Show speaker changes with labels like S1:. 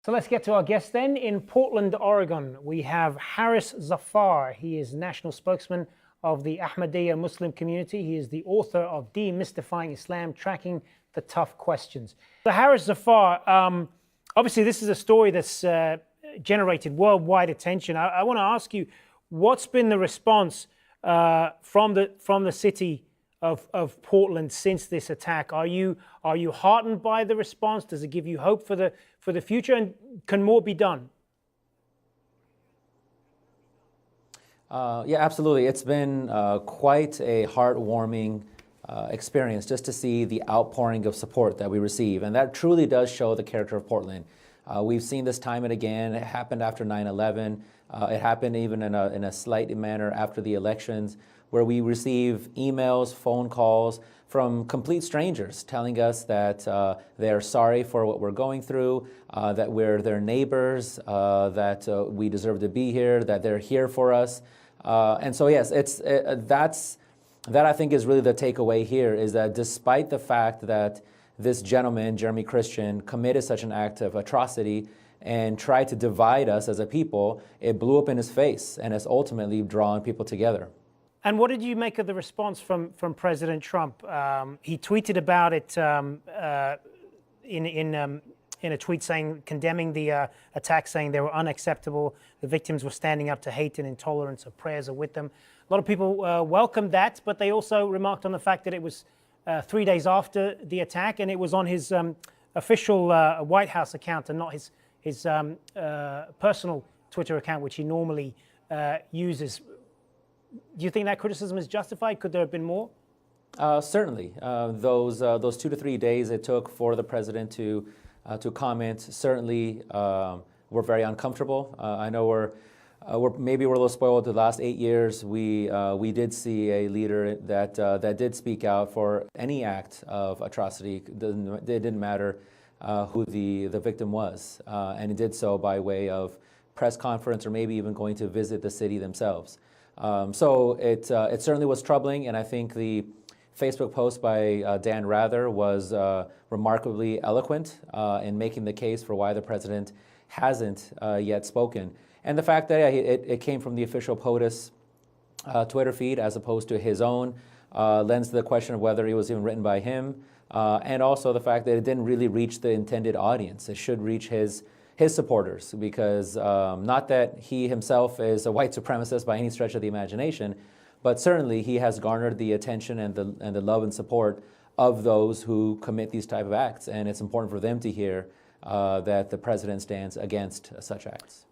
S1: So let's get to our guest then. In Portland, Oregon, we have Harris Zafar. He is national spokesman of the Ahmadiyya Muslim community. He is the author of Demystifying Islam, Tracking the Tough Questions. So Harris Zafar, obviously this is a story that's generated worldwide attention. I want to ask you, what's been the response from the city of Portland since this attack? Are you heartened by the response? Does it give you hope for the future? And can more be done?
S2: Yeah, absolutely. It's been quite a heartwarming experience just to see the outpouring of support that we receive. And that truly does show the character of Portland. We've seen this time and again. It happened after 9/11. It happened even in a slight manner after the elections, where we receive emails, phone calls from complete strangers telling us that they're sorry for what we're going through, that we're their neighbors, that we deserve to be here, that they're here for us. And so yes, that I think is really the takeaway here, is that despite the fact that this gentleman, Jeremy Christian, committed such an act of atrocity and tried to divide us as a people, it blew up in his face and has ultimately drawn people together.
S1: And what did you make of the response from President Trump? He tweeted about it in a tweet condemning the attack, saying they were unacceptable. The victims were standing up to hate and intolerance. Our prayers are with them. A lot of people welcomed that, but they also remarked on the fact that it was 3 days after the attack, and it was on his official White House account and not his personal Twitter account, which he normally uses. Do you think that criticism is justified? Could there have been more?
S2: Certainly. Those 2 to 3 days it took for the president to comment certainly were very uncomfortable. I know maybe we're a little spoiled the last 8 years. We did see a leader that did speak out for any act of atrocity. It didn't matter who the victim was, and it did so by way of press conference or maybe even going to visit the city themselves. So it certainly was troubling, and I think the Facebook post by Dan Rather was remarkably eloquent in making the case for why the president hasn't yet spoken. And the fact that it came from the official POTUS Twitter feed as opposed to his own lends to the question of whether it was even written by him, and also the fact that it didn't really reach the intended audience. It should reach his supporters, because not that he himself is a white supremacist by any stretch of the imagination, but certainly he has garnered the attention and the love and support of those who commit these type of acts, and it's important for them to hear that the president stands against such acts.